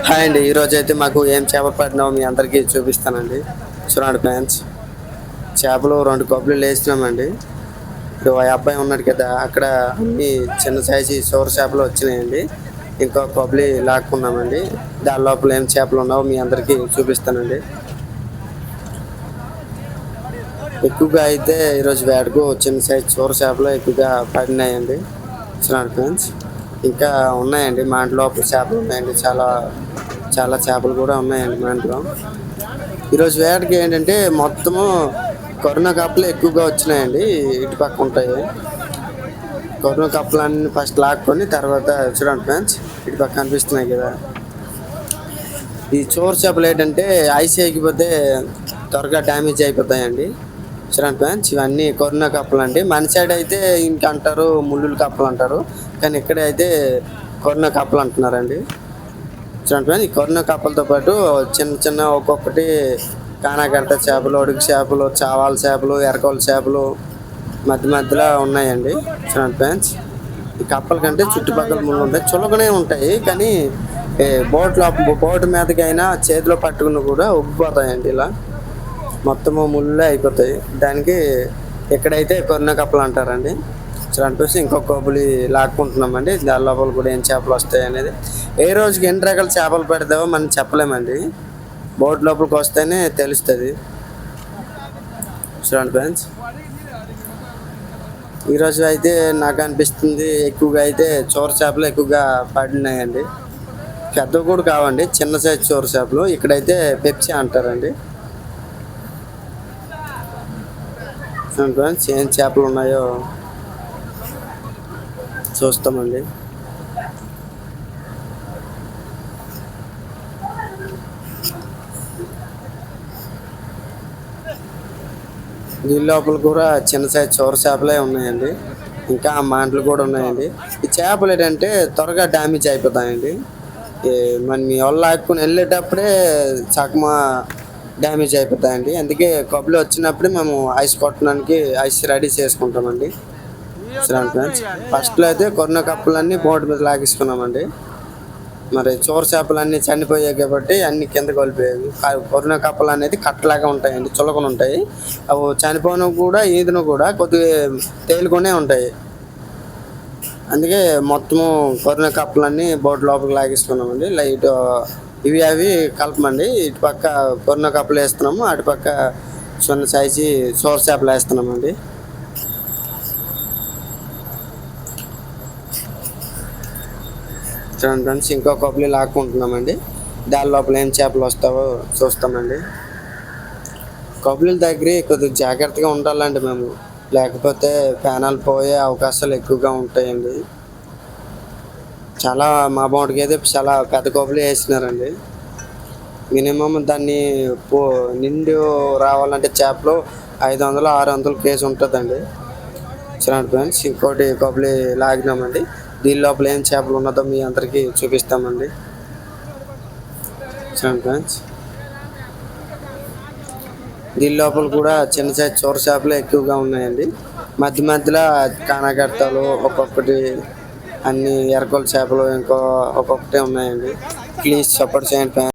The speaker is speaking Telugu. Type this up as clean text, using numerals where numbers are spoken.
హాయ్ అండి, ఈరోజు అయితే మాకు ఏం చేపలు పట్టినామో మీ అందరికీ చూపిస్తానండి. చూడండి ఫ్రెండ్స్, చేపలు 2 కప్పులు వేసినామండి. ఇప్పుడు ఆ అబ్బాయి ఉన్నాడు కదా, అక్కడ అన్ని చిన్న సైజు సోర చేపలు వచ్చినాయండి. ఇంకో కప్పులు లాక్కున్నామండి. దాని లోపల ఏం చేపలు ఉన్నావో మీ అందరికీ చూపిస్తానండి. ఎక్కువగా అయితే ఈరోజు వేటకు చిన్న సైజు సోర చేపలు ఎక్కువగా పడినాయండి. చూడండి ఫ్రెండ్స్, ఇంకా ఉన్నాయండి మా ఇంట్లో చేపలు ఉన్నాయండి. చాలా చాలా చేపలు కూడా ఉన్నాయండి మా ఇంట్లో. ఈరోజు వేటకి ఏంటంటే మొత్తము కరోనా కప్పులు ఎక్కువగా వచ్చినాయండి. ఇటు పక్క ఉంటాయి కరోనా కప్పులు అన్ని ఫస్ట్ లాక్కొని తర్వాత చూడండి ఫ్రెండ్స్, ఇటు పక్క కనిపిస్తున్నాయి కదా. ఈ చోరు చేపలు ఏంటంటే ఐస్ ఎగిపోతే త్వరగా డ్యామేజ్ అయిపోతాయండి. చూడండి ఫ్రెండ్స్, ఇవన్నీ కరోనా కప్పులు అండి. మన సైడ్ అయితే ఇంకంటారు ముళ్ళుల కప్పులు అంటారు, కానీ ఇక్కడ అయితే కరోనా కప్పులు అంటున్నారండి. చూడండి ఫ్రెండ్స్, ఈ కరోనా కప్పలతో పాటు చిన్న చిన్న ఒక్కొక్కటి కానాకడత చేపలు, అడుగు చేపలు, చావాల చేపలు, ఎరకోల చేపలు మధ్య మధ్యలో ఉన్నాయండి. చూడండి ఫ్రెండ్స్, ఈ కప్పల కంటే చుట్టుపక్కల ముళ్ళు ఉంటాయి, చులకనే ఉంటాయి, కానీ బోటు మీదకైనా చేతిలో పట్టుకుని కూడా ఉబ్బిపోతాయండి. ఇలా మొత్తము ముళ్ళే అయిపోతాయి. దానికి ఎక్కడైతే కరోనా కప్పలు అంటారండి. చూడండి ఫ్రెండ్స్, ఇంకొక కప్పులు లాక్కుంటున్నామండి. దాని లోపల కూడా ఏం చేపలు వస్తాయి అనేది, ఏ రోజుకి ఎన్ని రకాల చేపలు పెడతావో మనం చెప్పలేమండి. బోట్ లోపలికి వస్తేనే తెలుస్తుంది. చూడండి ఫ్రెండ్స్, ఈరోజు అయితే నాకు అనిపిస్తుంది ఎక్కువగా అయితే చోర చేపలు ఎక్కువగా పడినాయండి. పెద్దవి కూడా కావండి, చిన్న సైజు చోర చేపలు. ఇక్కడైతే పెప్సీ అంటారండి. చూడండి ఫ్రెండ్స్, ఏం చేపలు ఉన్నాయో చూస్తామండి. దీని లోపల కూడా చిన్న సైజు చోర చేపలే ఉన్నాయండి. ఇంకా మాంటలు కూడా ఉన్నాయండి. ఈ చేపలు ఏంటంటే త్వరగా డ్యామేజ్ అయిపోతాయండి. మన మీ వాళ్ళు ఆడుకుని వెళ్ళేటప్పుడే సగమా డ్యామేజ్ అయిపోతాయండి. అందుకే కప్పులు వచ్చినప్పుడే మేము ఐస్ కొట్టడానికి ఐస్ రెడీ చేసుకుంటామండి. చూడండి ఫ్రెండ్స్, ఫస్ట్లో అయితే కరోనా కప్పులన్నీ బోటు మీద లాగేసుకున్నామండి. మరి చోర చేపలు అన్నీ చనిపోయాయి కాబట్టి అన్ని కింద కలిపోయాయి. కరోనా కప్పలు అనేది కట్టలాగా ఉంటాయండి, చులకలు ఉంటాయి. అవి చనిపోవడం కూడా ఈదను కూడా కొద్దిగా తేలుకొనే ఉంటాయి. అందుకే మొత్తము కరోనా కప్పలన్నీ బోట్ లోపలికి లాగేసుకున్నామండి. లైట్ ఇవి అవి కలపమండి. ఇటు పక్క కరోనా కప్పలు వేస్తున్నాము, అటు పక్క చిన్న సైజు సోర చేపలు వేస్తున్నామండి. చూడండి ఫ్రెండ్స్, ఇంకో కప్పులు లాక్కుంటున్నామండి. దాని లోపల ఏం చేపలు వస్తావో చూస్తామండి. కప్పుల దగ్గర కొద్దిగా జాగ్రత్తగా ఉండాలండి మేము, లేకపోతే ప్యానాలు పోయే అవకాశాలు ఎక్కువగా ఉంటాయండి. చాలా మా బోటుకి అయితే చాలా పెద్ద కప్పులు వేసినారండి. మినిమం దాన్ని నిండు రావాలంటే చేపలు 500-600 కేజీ ఉంటుందండి. చూడండి ఫ్రెండ్స్, ఇంకోటి కప్పులు లాగినామండి. దీని లోపల ఏం చేపలు ఉన్నదో మీ అందరికీ చూపిస్తామండి. చూడండి ఫ్రెండ్స్, దీని లోపల కూడా చిన్న సైజు చోర చేపలు ఎక్కువగా ఉన్నాయండి. మధ్య మధ్యలో కానాకడతలు, ఒక్కొక్కటి అన్ని ఎరకోల చేపలు ఒక్కొక్కటే ఉన్నాయండి. ప్లీజ్ సపోర్ట్ చేయండి.